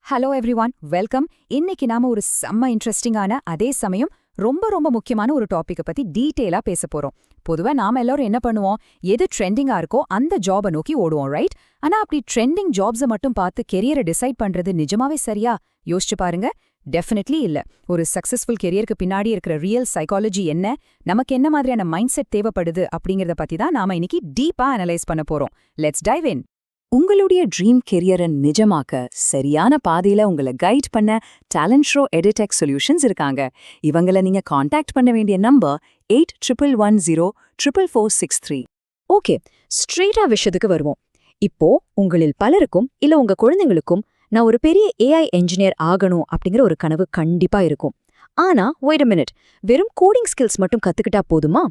Hello everyone, welcome. இன்னைக்கு நாம ஒரு செம்ம இன்ட்ரெஸ்டிங்கான அதே சமயம் ரொம்ப ரொம்ப முக்கியமான ஒரு டாபிக்கை பத்தி டீட்டெயிலா பேச போறோம். பொதுவா நாம எல்லாரும் என்ன பண்ணுவோம், எது ட்ரெண்டிங்கா இருக்கோ அந்த ஜாபை நோக்கி ஓடுவோம், ரைட்? ஆனா அப்படி ட்ரெண்டிங் ஜாப்ஸை மட்டும் பார்த்து கெரியரை டிசைட் பண்றது நிஜமாவே சரியா? யோசிச்சு பாருங்க. டெஃபினெட்லி இல்ல. ஒரு சக்சஸ்ஃபுல் கெரியருக்கு பின்னாடி இருக்கிற ரியல் சைக்காலஜி என்ன, நமக்கு என்ன மாதிரியான மைண்ட் செட் தேவைப்படுது அப்படிங்கறத பத்தி தான் நாம இன்னைக்கு டீப்பா அனலைஸ் பண்ண போறோம். லெட்ஸ் டைவ் இன். உங்களுடைய ட்ரீம் கெரியரை நிஜமாக்க சரியான பாதையில உங்களை கைட் பண்ண டேலண்ட் ஷோ எடிடெக் சொல்யூஷன்ஸ் இருக்காங்க. இவங்கள நீங்க காண்டாக்ட் பண்ண வேண்டிய நம்பர் 8110444663. ஓகே, ஸ்ட்ரெயிட்டா விஷயத்துக்கு வருவோம். இப்போ உங்களில் பலருக்கும் இல்ல உங்க குழந்தைங்களுக்கும் நான் ஒரு பெரிய ஏஐ என்ஜினியர் ஆகணும் அப்படிங்கிற ஒரு கனவு கண்டிப்பா இருக்கும். ஆனா வெயிட் a minute, வெறும் கோடிங் ஸ்கில்ஸ் மட்டும் கத்துக்கிட்டா போதுமா?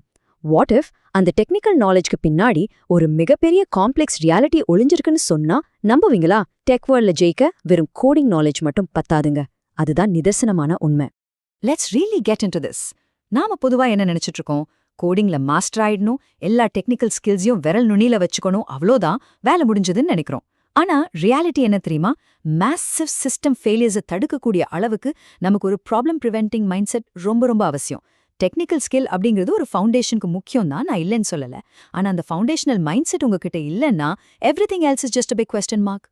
வாட் இஃப் அந்த டெக்னிக்கல் நாலேஜ்க்கு பின்னாடி ஒரு மிகப்பெரிய காம்ப்ளெக்ஸ் ரியாலிட்டி ஒளிஞ்சிருக்குன்னு சொன்னா நம்புவீங்களா? டெக் வேர்ல்ட்ல ஜெயிக்க வெறும் கோடிங் நாலேஜ் மட்டும் பத்தாதுங்க. அதுதான் நிதர்சனமான உண்மை. Let's really get into this. நாம பொதுவா என்ன நினைச்சிட்டு இருக்கோம், கோடிங்ல மாஸ்டர் ஆயிடணும், எல்லா டெக்னிக்கல் ஸ்கில்ஸையும் விரல் நுனியில வச்சுக்கணும், அவ்வளோதான் வேலை முடிஞ்சதுன்னு நினைக்கிறோம். ஆனா ரியாலிட்டி என்ன தெரியுமா? மேசிவ் சிஸ்டம் ஃபெயிலியர்ஸை தடுக்கக்கூடிய அளவுக்கு நமக்கு ஒரு ப்ராப்ளம் ப்ரிவென்டிங் மைண்ட் செட் ரொம்ப ரொம்ப அவசியம். டெக்னிக்கல் ஸ்கில் அப்படிங்கிறது ஒரு ஃபவுண்டேஷனுக்கு முக்கியம் தான், நான் இல்லைன்னு சொல்லல. ஆனா அந்த ஃபவுண்டேஷனல் மைண்ட் செட் உங்ககிட்ட இல்லைன்னா everything else is just a big question mark.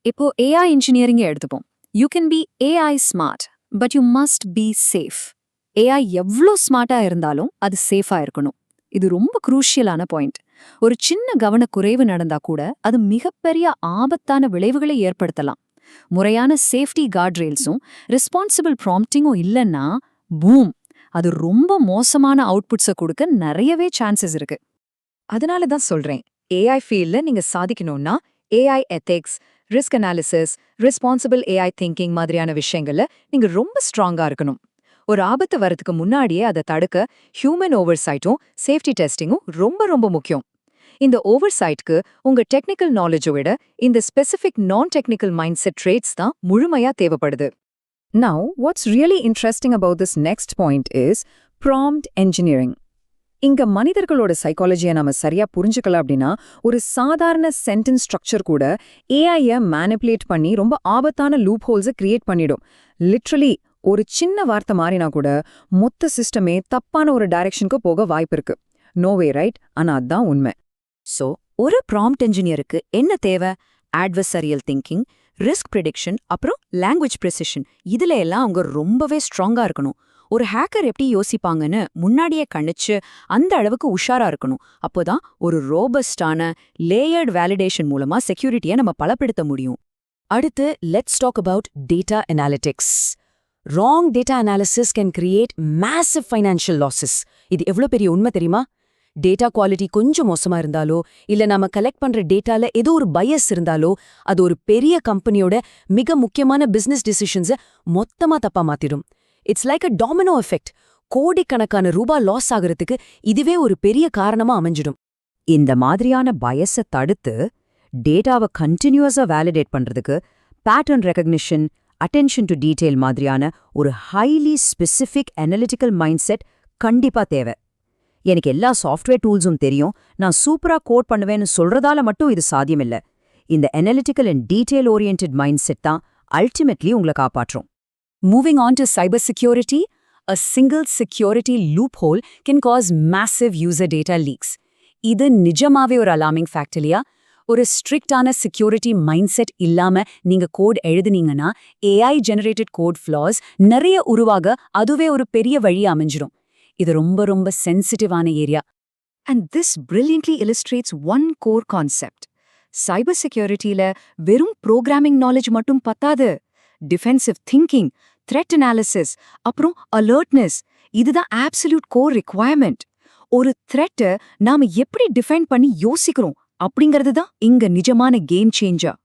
இப்போ ஏஐ இன்ஜினியரிங்கை எடுத்துப்போம். You can be AI smart, but you must be safe. AI எவ்வளோ ஸ்மார்ட்டா இருந்தாலும் அது சேஃபா இருக்கணும். இது ரொம்ப குரூஷியலான பாயிண்ட். ஒரு சின்ன கவனக்குறைவு நடந்தா கூட அது மிகப்பெரிய ஆபத்தான விளைவுகளை ஏற்படுத்தலாம். முறையான சேஃப்டி கார்ட் ரெயில்ஸும் ரெஸ்பான்சிபிள் ப்ராம்ப்டிங்கும் இல்லைன்னா பூம், அது ரொம்ப மோசமான அவுட்புட்ஸை கொடுக்க நிறையவே சான்சஸ் இருக்கு. அதனால தான் சொல்றேன், ஏஐ ஃபீல்ட்ல நீங்க சாதிக்கணும்னா AI ethics, risk analysis, responsible AI thinking மாதிரியான விஷயங்கள்ல நீங்க ரொம்ப ஸ்ட்ராங்கா இருக்கணும். ஒரு ஆபத்து வரதுக்கு முன்னாடியே அதை தடுக்க ஹியூமன் ஓவர்சைட்டும் சேஃப்டி டெஸ்டிங்கும் ரொம்ப ரொம்ப முக்கியம். இந்த ஓவர்சைட்க்கு உங்க டெக்னிக்கல் நாலேஜை விட இந்த ஸ்பெசிஃபிக் நான் டெக்னிக்கல் மைண்ட் செட் ட்ரேட்ஸ் தான் முழுமையா தேவைப்படுது. Now, what's really interesting about this next point is prompt engineering. இங்க மனிதர்களோட சைக்காலஜியை நாம சரியா புரிஞ்சுக்கல அப்படின்னா, ஒரு சாதாரண சென்டென்ஸ் ஸ்ட்ரக்சர் கூட ஏஐயை மேனிபுலேட் பண்ணி ரொம்ப ஆபத்தான லூப் ஹோல்ஸை கிரியேட் பண்ணிடும். லிட்ரலி ஒரு சின்ன வார்த்தை மாறினா கூட மொத்த சிஸ்டமே தப்பான ஒரு டைரக்ஷனுக்கு போக வாய்ப்பு இருக்கு. நோவே ரைட்? ஆனா அதான் உண்மை. சோ ஒரு ப்ராம்ப்ட் என்ஜினியருக்கு என்ன தேவை? அட்வர்சரியல் திங்கிங், ரிஸ்க் ப்ரிடிக்ஷன், அப்புறம் லாங்குவேஜ் ப்ரெசிஷன். இதுல எல்லாம் அவங்க ரொம்பவே ஸ்ட்ராங்கா இருக்கணும். ஒரு ஹேக்கர் எப்படி யோசிப்பாங்கன்னு முன்னாடியே கணிச்சு அந்த அளவுக்கு உஷாரா இருக்கணும். அப்போதான் ஒரு ரோபஸ்டான லேயர்ட் வேலிடேஷன் மூலமா செக்யூரிட்டியை நம்ம பலப்படுத்த முடியும். அடுத்து let's talk about data analytics. Wrong data analysis can create massive financial losses. இது எவ்வளோ பெரிய உண்மை தெரியுமா? டேட்டா குவாலிட்டி கொஞ்சம் மோசமா இருந்தாலோ இல்ல நாம கலெக்ட் பண்ற டேட்டால ஏதோ ஒரு பையஸ் இருந்தாலோ அது ஒரு பெரிய கம்பெனியோட மிக முக்கியமான பிசினஸ் டிசிஷன்ஸை மொத்தமா தப்பா மாத்திடும். It's like a domino effect. கோடிக்கணக்கான ரூபாய் லாஸ் ஆகுறதுக்கு இதுவே ஒரு பெரிய காரணமா அமைஞ்சிடும். இந்த மாதிரியான பயஸை தடுத்து டேட்டாவை கண்டினியூஸா வேலிடேட் பண்றதுக்கு pattern recognition, attention to detail மாதிரியான ஒரு highly specific analytical mind set கண்டிப்பா தேவை. எனக்கு எல்லா சாஃப்ட்வேர் டூல்ஸும் தெரியும், நான் சூப்பரா கோட் பண்ணுவேன்னு சொல்றதால மட்டும் இது சாத்தியமில்ல. இந்த analytical and detail oriented mind set தான் அல்டிமேட்லி உங்களை காப்பாற்றும். Moving on to cybersecurity, a single security loophole can cause massive user data leaks. இது நிஜமாவே ஒரு அலார்மிங் ஃபேக்ட் இல்லையா? ஒரு ஸ்ட்ரிக்டான செக்யூரிட்டி மைண்ட் செட் இல்லாம நீங்க கோட் எழுதுனீங்கன்னா ஏஐ ஜெனரேட்டட் கோட் ஃப்ளாஸ் நிறைய உருவாக அதுவே ஒரு பெரிய வழி அமைஞ்சிடும். இது ரொம்ப ரொம்ப சென்சிட்டிவான area. And this brilliantly illustrates one core concept. Cyber செக்யூரிட்டியில வெறும் ப்ரோக்ராமிங் நாலேஜ் மட்டும் பத்தாது. டிஃபென்சிவ் திங்கிங், த்ரெட் அனாலிசிஸ், அப்புறம் அலர்ட்னஸ், இதுதான் ஆப்சல்யூட் கோர் ரிக்வயர்மெண்ட். ஒரு த்ரெட்டை நாம எப்படி டிஃபைன் பண்ணி யோசிக்கிறோம் அப்படிங்கிறது தான் இங்க நிஜமான கேம் சேஞ்சர்.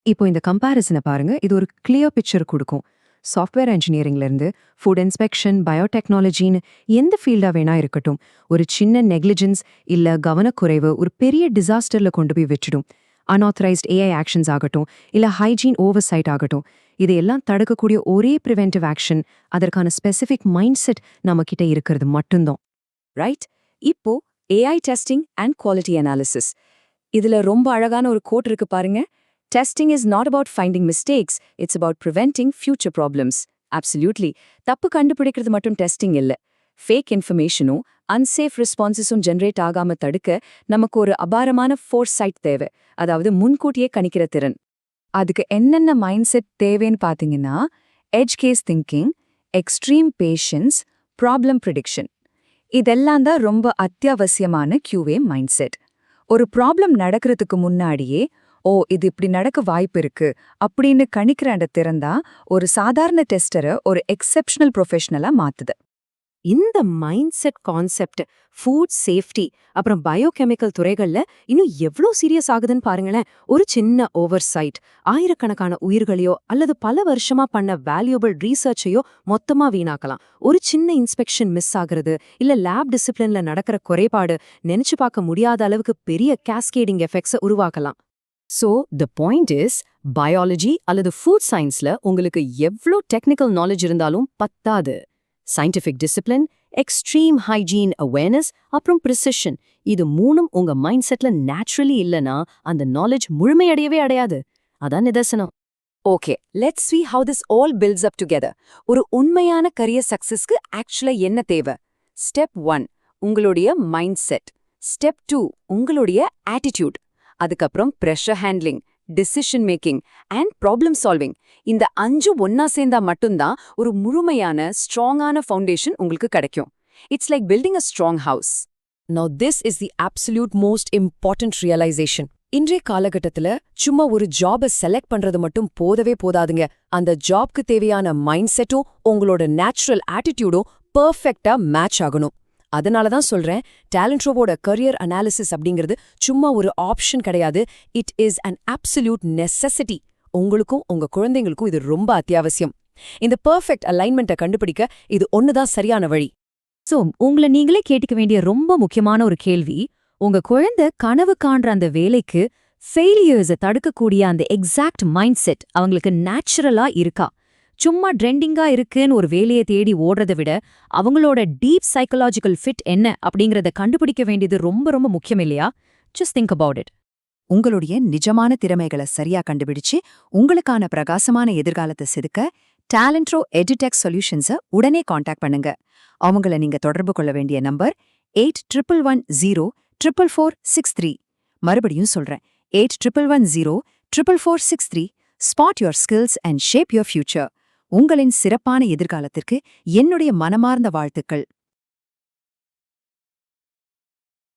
இப்போ இந்த கம்பேரிசனை பாருங்க, இது ஒரு கிளியர் பிக்சர் கொடுக்கும். சாஃப்ட்வேர் இன்ஜினியரிங்ல இருந்து ஃபுட் இன்ஸ்பெக்ஷன், பயோடெக்னாலஜின்னு எந்த ஃபீல்டா வேணா இருக்கட்டும், ஒரு சின்ன நெக்லிஜென்ஸ் இல்ல கவனக்குறைவு ஒரு பெரிய டிசாஸ்டர்ல கொண்டு போய் விட்டுடும். அன்ஆத்தரைஸ்ட் ஏஐ ஆக்ஷன்ஸ் ஆகட்டும் இல்ல ஹைஜீன் ஓவர்சைட் ஆகட்டும், இதையெல்லாம் தடுக்கக்கூடிய ஒரே ப்ரிவென்டிவ் ஆக்ஷன், அதற்கான ஸ்பெசிஃபிக் மைண்ட் செட் நம்ம கிட்ட இருக்கிறது மட்டும்தான். ரைட்? இப்போ AI testing and quality analysis. இதுல ரொம்ப அழகான ஒரு கோட் இருக்கு பாருங்க. Testing is not about finding mistakes, it's about preventing future problems. Absolutely. தப்பு கண்டுபிடிக்கிறது மட்டும் டெஸ்டிங் இல்ல. ஃபேக் இன்ஃபர்மேஷனும் அன்சேஃப் ரெஸ்பான்சஸும் ஜென்ரேட் ஆகாம தடுக்க நமக்கு ஒரு அபாரமான ஃபோர்சைட் தேவை, அதாவது முன்கூட்டியே கணிக்கிற திறன். அதுக்கு என்னென்ன மைண்ட் செட் தேவைன்னு பார்த்தீங்கன்னா, edge case thinking, extreme patience, problem prediction. இதெல்லாம் தான் ரொம்ப அத்தியாவசியமான QA மைண்ட் செட். ஒரு ப்ராப்ளம் நடக்கிறதுக்கு முன்னாடியே இது இப்படி நடக்க வாய்ப்பு இருக்கு அப்படின்னு கணிக்கிற அந்த திறந்தா ஒரு சாதாரண டெஸ்டரை ஒரு எக்ஸெப்ஷனல் ப்ரொஃபஷனலா மாத்துது. இந்த mind set concept food safety அப்புறம் பயோகெமிக்கல் துறைகள்ல இன்னும் எவ்வளோ சீரியஸ் ஆகுதுன்னு பாருங்களேன். ஒரு சின்ன ஓவர்சைட் ஆயிரக்கணக்கான உயிர்களையோ அல்லது பல வருஷமா பண்ண வேல்யூபிள் ரீசர்ச்சையோ மொத்தமா வீணாக்கலாம். ஒரு சின்ன இன்ஸ்பெக்ஷன் மிஸ் ஆகுறது இல்ல லேப் டிசிப்ளின்ல நடக்கிற குறைபாடு நினைச்சு பார்க்க முடியாத அளவுக்கு பெரிய கேஸ்கேடிங் எஃபெக்ட்ஸை உருவாக்கலாம். So the point is, biology அல்லது ஃபுட் சயின்ஸ்ல உங்களுக்கு எவ்வளோ டெக்னிக்கல் நாலேஜ் இருந்தாலும் பத்தாது. Scientific discipline, extreme hygiene awareness அப்புறம் ப்ரிசிஷன், இது மூணும் உங்க மைண்ட் செட்ல நேச்சுரலி இல்லனா அந்த நாலேஜ் முழுமையடையவே அடையாது. அதான் நிதர்சனம். Okay, let's see how this all builds up together. ஒரு உண்மையான கரியர் சக்சஸ்க்கு ஆக்சுவலா என்ன தேவை? ஸ்டெப் 1 உங்களுடைய மைண்ட் செட். ஸ்டெப் 2 உங்களுடைய ஆட்டிடியூட். அதுக்கப்புறம் pressure handling, decision making and problem solving. இந்த 5 ஒன்னா சேர்ந்தா மட்டும்தான் ஒரு முழுமையான ஸ்ட்ராங்கான ஃபவுண்டேஷன் உங்களுக்கு கிடைக்கும். It's like building a strong house. Now this is the absolute most important realization. இன்றைய காலகட்டத்துல சும்மா ஒரு ஜாபை செலக்ட் பண்றது மட்டும் போதவே போதாதுங்க. அந்த ஜாப்க்கு தேவையான மைண்ட் செட்டும் உங்களோட நேச்சுரல் ஆட்டிடியூடும் பெர்ஃபெக்ட்டா மேட்ச் ஆகணும். அதனால தான் சொல்றேன், டேலண்ட்ரோவோட கரியர் அனாலிசிஸ் அப்படிங்கிறது சும்மா ஒரு ஆப்ஷன் கிடையாது. It is an absolute necessity. உங்களுக்கும் உங்க குழந்தைங்களுக்கும் இது ரொம்ப அத்தியாவசியம். இந்த பெர்ஃபெக்ட் அலைன்மெண்ட்டை கண்டுபிடிக்க இது ஒண்ணுதான் சரியான வழி. ஸோ உங்களை நீங்களே கேட்டுக்க வேண்டிய ரொம்ப முக்கியமான ஒரு கேள்வி, உங்க குழந்தை கனவு காண்ற அந்த வேலைக்கு ஃபெயிலியர்ஸை தடுக்கக்கூடிய அந்த எக்ஸாக்ட் மைண்ட் செட் அவங்களுக்கு நேச்சுரலா இருக்கா? சும்மா ட்ரெண்டிங்கா இருக்குன்னு ஒரு வேலையை தேடி ஓடுறதை விட அவங்களோட டீப் சைக்கலாஜிக்கல் ஃபிட் என்ன அப்படிங்கறத கண்டுபிடிக்க வேண்டியது ரொம்ப ரொம்ப முக்கியம் இல்லையா? Just think about it. உங்களுடைய நிஜமான திறமைகளை சரியா கண்டுபிடிச்சு உங்களுக்கான பிரகாசமான எதிர்காலத்தை செதுக்க டேலண்ட்ரோ எடிடெக் சொல்யூஷன்ஸை உடனே காண்டாக்ட் பண்ணுங்க. அவங்கள நீங்க தொடர்பு கொள்ள வேண்டிய நம்பர் 8110444663. மறுபடியும் சொல்றேன், 8110444663. Spot your skills and shape your future. உங்களின் சிறப்பான எதிர்காலத்திற்கு என்னுடைய மனமார்ந்த வாழ்த்துக்கள்.